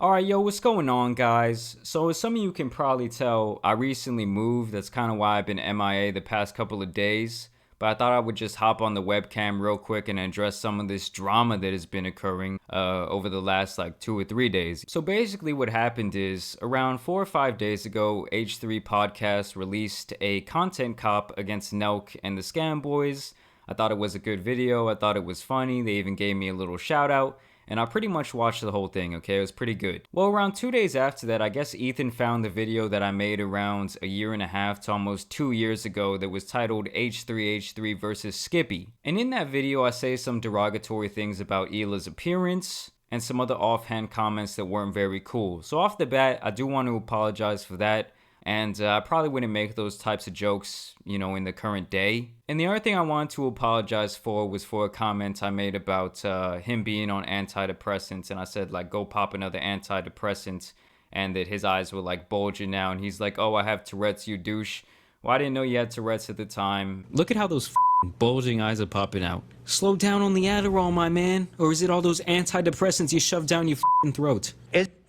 Alright, yo, what's going on, guys? So, as some of you can probably tell, I recently moved. That's kind of why I've been MIA the past couple of days. But I thought I would just hop on the webcam real quick and address some of this drama that has been occurring over the last like 2 or 3 days. So basically what happened is, around 4 or 5 days ago, H3 Podcast released a content cop against Nelk and the Scam Boys. I thought it was a good video. I thought it was funny. They even gave me a little shout out. And I pretty much watched the whole thing, okay? It was pretty good. Well, around 2 days after that, I guess Ethan found the video that I made around a year and a half to almost 2 years ago that was titled H3 versus Skippy. And in that video, I say some derogatory things about Hila's appearance and some other offhand comments that weren't very cool. So off the bat, I do want to apologize for that. And I probably wouldn't make those types of jokes, you know, in the current day. And the other thing I wanted to apologize for was for a comment I made about him being on antidepressants. And I said, like, go pop another antidepressant. And that his eyes were, like, bulging now. And he's like, oh, I have Tourette's, you douche. Well, I didn't know you had Tourette's at the time. Look at how those bulging eyes are popping out. Slow down on the Adderall, my man. Or is it all those antidepressants you shove down your throat?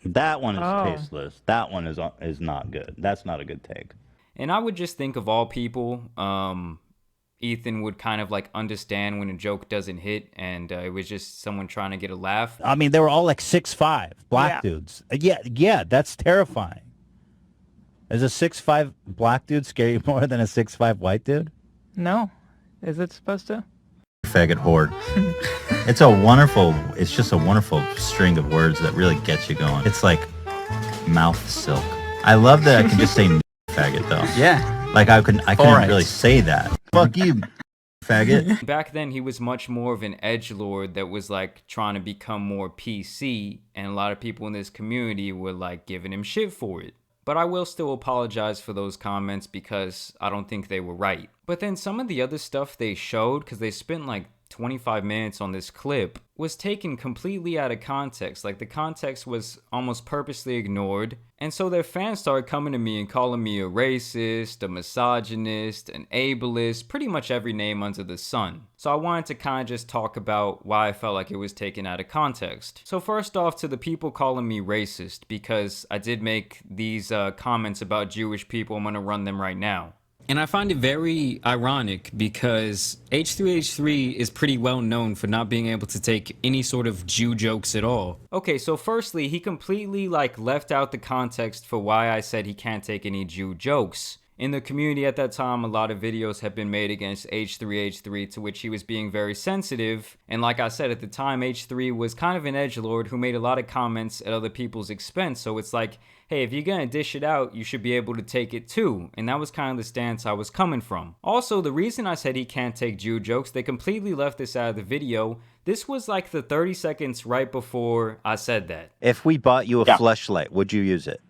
That one is tasteless. That one is not good. That's not a good take. And I would just think of all people, Ethan would kind of like understand when a joke doesn't hit, and it was just someone trying to get a laugh. I mean, they were all like 6'5" black dudes. Yeah, that's terrifying. Is a 6'5" black dude scare you more than a 6'5" white dude? No. Is it supposed to? Faggot whore. It's just a wonderful string of words that really gets you going. It's like mouth silk. I love that I can just say faggot though. Yeah. Like I couldn't really say that. Fuck you, faggot. Back then he was much more of an edgelord that was like trying to become more PC, and a lot of people in this community were like giving him shit for it. But I will still apologize for those comments because I don't think they were right. But then some of the other stuff they showed, because they spent like 25 minutes on this clip, was taken completely out of context. Like the context was almost purposely ignored. And so their fans started coming to me and calling me a racist, a misogynist, an ableist, pretty much every name under the sun. So I wanted to kind of just talk about why I felt like it was taken out of context. So first off, to the people calling me racist, because I did make these comments about Jewish people, I'm going to run them right now. And I find it very ironic because H3 is pretty well known for not being able to take any sort of Jew jokes at all. Okay, so firstly, he completely like left out the context for why I said he can't take any Jew jokes. In the community at that time, a lot of videos have been made against H3 to which he was being very sensitive. And like I said, at the time, H3 was kind of an edgelord who made a lot of comments at other people's expense. So it's like, hey, if you're gonna dish it out, you should be able to take it too. And that was kind of the stance I was coming from. Also, the reason I said he can't take Jew jokes, they completely left this out of the video. This was like the 30 seconds right before I said that. If we bought you a fleshlight, would you use it?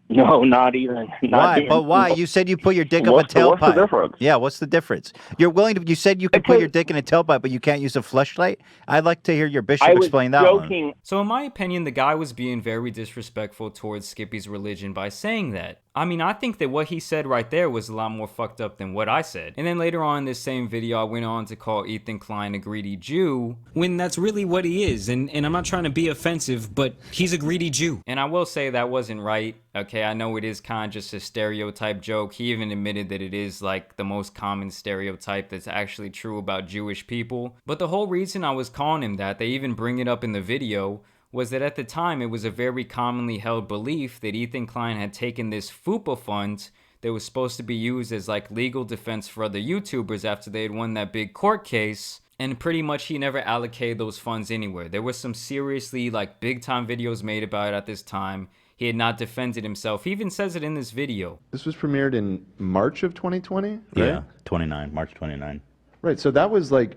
No, not even. Why? But why? You said you put your dick up a tailpipe. What's the difference? Yeah, what's the difference? You're willing to. You said you could put your dick in a tailpipe, but you can't use a fleshlight. I'd like to hear your bishop explain that one. So in my opinion, the guy was being very disrespectful towards Skippy's religion by saying that. I mean, I think that what he said right there was a lot more fucked up than what I said. And then later on in this same video, I went on to call Ethan Klein a greedy Jew, when that's really what he is. And I'm not trying to be offensive, but he's a greedy Jew. And I will say that wasn't right. Okay, I know it is kind of just a stereotype joke. He even admitted that it is like the most common stereotype that's actually true about Jewish people. But the whole reason I was calling him that, they even bring it up in the video, was that at the time it was a very commonly held belief that Ethan Klein had taken this FUPA fund that was supposed to be used as like legal defense for other YouTubers after they had won that big court case, and pretty much he never allocated those funds anywhere. There was some seriously like big time videos made about it at this time. He had not defended himself. He even says it in this video. This was premiered in March of 2020, right? Yeah, March 29. Right, so that was like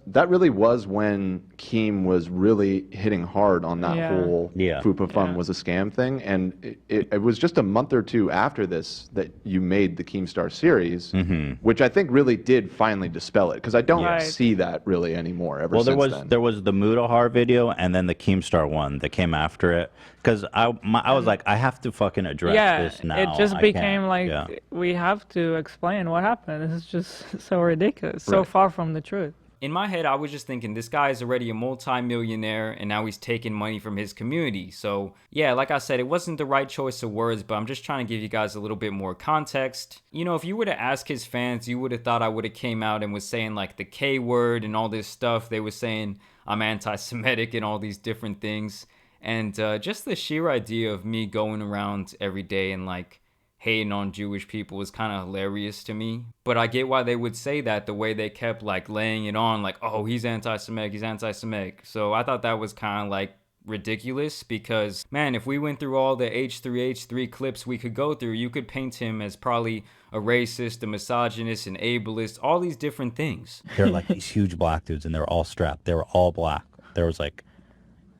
that really was when Keem was really hitting hard on that whole FUPA fund was a scam thing. And it was just a month or two after this that you made the Keemstar series, which I think really did finally dispel it, because I don't see that really anymore ever since then. There was the Mudahar video and then the Keemstar one that came after it. Because I was like, I have to fucking address this now. It just became like, we have to explain what happened. This is just so ridiculous, so far from the truth. in my head, I was just thinking this guy is already a multi-millionaire and now he's taking money from his community. So yeah, like I said, it wasn't the right choice of words, but I'm just trying to give you guys a little bit more context. You know, if you were to ask his fans, you would have thought I would have came out and was saying like the K word and all this stuff. They were saying I'm anti-Semitic and all these different things. And just the sheer idea of me going around every day and like hating on Jewish people was kind of hilarious to me. But I get why they would say that, the way they kept like laying it on, like, oh, he's anti-Semitic, he's anti-Semitic. So I thought that was kind of like ridiculous because, man, if we went through all the H3H3 clips we could go through, you could paint him as probably a racist, a misogynist, an ableist, all these different things. They're like these huge black dudes and they were all strapped. They were all black. There was like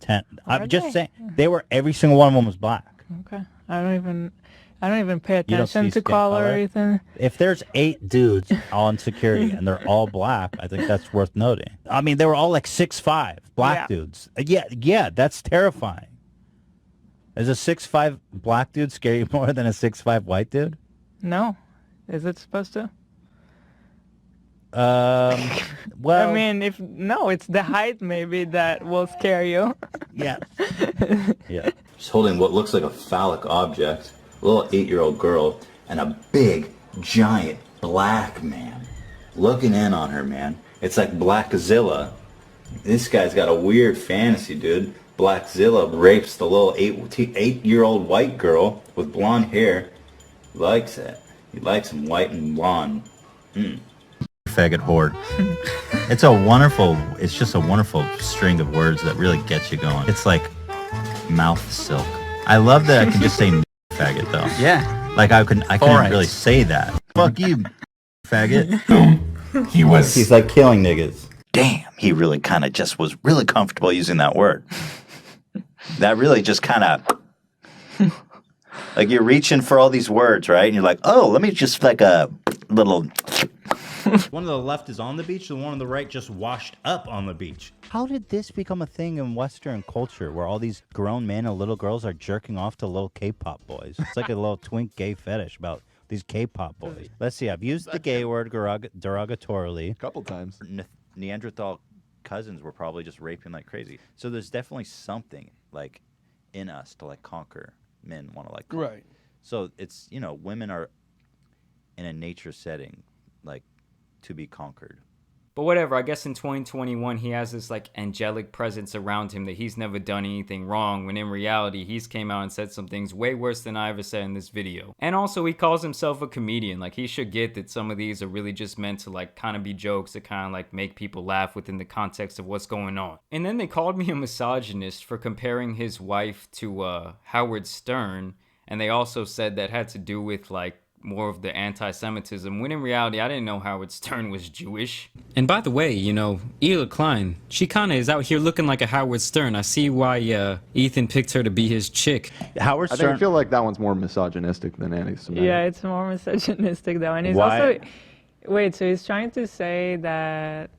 10. I'm just saying, they were, every single one of them was black. Okay. I don't even pay attention to color or anything. If there's 8 dudes on security and they're all black, I think that's worth noting. I mean, they were all like 6'5", black dudes. Yeah, that's terrifying. Is a 6'5" black dude scare you more than a 6'5" white dude? No. Is it supposed to? Well, I mean, it's the height maybe that will scare you. Yeah. Yeah. She's holding what looks like a phallic object, a little 8-year-old girl, and a big, giant black man looking in on her, man. It's like Blackzilla. This guy's got a weird fantasy, dude. Blackzilla rapes the little 8-year-old white girl with blonde hair. He likes it. He likes them white and blonde. Faggot horde. It's just a wonderful string of words that really gets you going. It's like mouth silk. I love that I can just say faggot though. Yeah. Like I couldn't really say that. Fuck you, faggot. He's like killing niggas. Damn, he really kind of just was really comfortable using that word. That really just kind of, like you're reaching for all these words, right? And you're like, oh, let me just like a little. One on the left is on the beach, and the one on the right just washed up on the beach. How did this become a thing in Western culture where all these grown men and little girls are jerking off to little K-pop boys? It's like a little twink gay fetish about these K-pop boys. Let's see, I've used the gay word derogatorily. A couple times. Neanderthal cousins were probably just raping like crazy. So there's definitely something like in us to like conquer. Men want to like conquer. Right. So it's, you know, women are in a nature setting like to be conquered. But whatever, I guess in 2021 he has this like angelic presence around him that he's never done anything wrong, when in reality he's came out and said some things way worse than I ever said in this video. And also he calls himself a comedian. Like he should get that some of these are really just meant to like kind of be jokes to kind of like make people laugh within the context of what's going on. And then they called me a misogynist for comparing his wife to Howard Stern, and they also said that had to do with like more of the anti-Semitism, when in reality I didn't know Howard Stern was Jewish. And by the way, you know, Ela Klein, she kind of is out here looking like a Howard Stern. I see why Ethan picked her to be his chick. Howard Stern, I feel like that one's more misogynistic than anti-Semitic. Yeah, it's more misogynistic though. And he's Why? also, wait, so he's trying to say that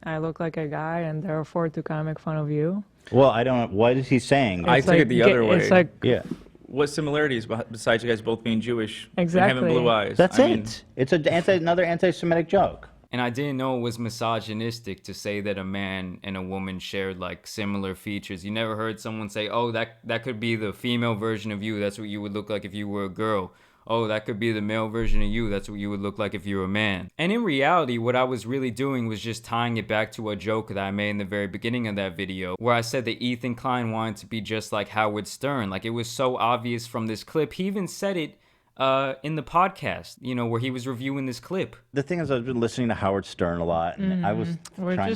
I look like a guy and therefore to kind of make fun of you? well, I don't know. What is he saying? I took it the other way. It's like, Yeah. What similarities besides you guys both being Jewish Exactly. and having blue eyes? That's I mean, it. It's another anti-Semitic joke. And I didn't know it was misogynistic to say that a man and a woman shared like similar features. You never heard someone say, oh, that could be the female version of you. That's what you would look like if you were a girl. Oh, that could be the male version of you. That's what you would look like if you were a man. And in reality, what I was really doing was just tying it back to a joke that I made in the very beginning of that video, where I said that Ethan Klein wanted to be just like Howard Stern. Like, it was so obvious from this clip. He even said it in the podcast, you know, where he was reviewing this clip. The thing is, I've been listening to Howard Stern a lot, and I was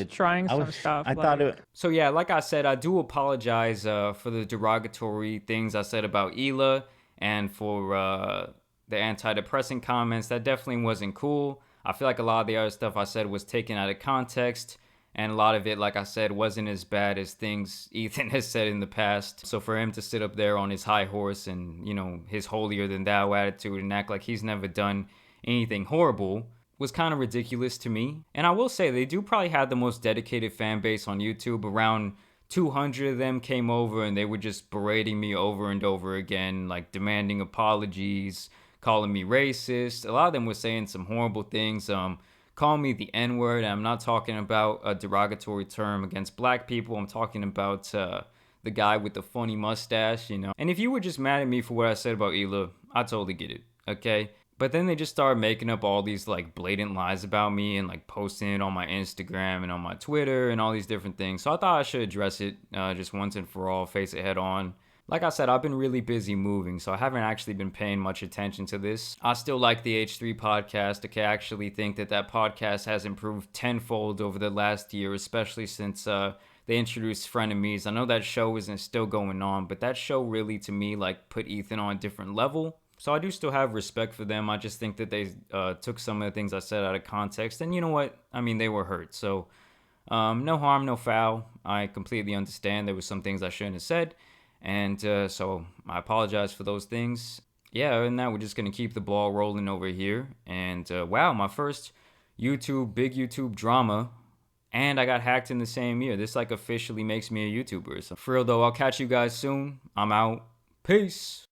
trying some stuff. I thought it. So yeah, like I said, I do apologize for the derogatory things I said about Ela, and for the antidepressant comments. That definitely wasn't cool. I feel like a lot of the other stuff I said was taken out of context, and a lot of it, like I said, wasn't as bad as things Ethan has said in the past. So for him to sit up there on his high horse and, you know, his holier than thou attitude and act like he's never done anything horrible was kind of ridiculous to me. And I will say, they do probably have the most dedicated fan base on YouTube. Around 200 of them came over and they were just berating me over and over again, like demanding apologies, calling me racist. A lot of them were saying some horrible things, calling me the N-word. I'm not talking about a derogatory term against black people. I'm talking about the guy with the funny mustache, you know. And if you were just mad at me for what I said about Hila, I totally get it, okay? But then they just started making up all these like blatant lies about me and like posting it on my Instagram and on my Twitter and all these different things. So I thought I should address it just once and for all, face it head on. Like I said, I've been really busy moving, so I haven't actually been paying much attention to this. I still like the H3 podcast. Okay, I actually think that podcast has improved tenfold over the last year, especially since they introduced Frenemies. I know that show isn't still going on, but that show really, to me, like put Ethan on a different level. So I do still have respect for them. I just think that they took some of the things I said out of context. And you know what? I mean, they were hurt. So no harm, no foul. I completely understand there were some things I shouldn't have said. And so I apologize for those things. Yeah, other than that, we're just going to keep the ball rolling over here. And wow, my first big YouTube drama. And I got hacked in the same year. This like officially makes me a YouTuber. So for real though, I'll catch you guys soon. I'm out. Peace.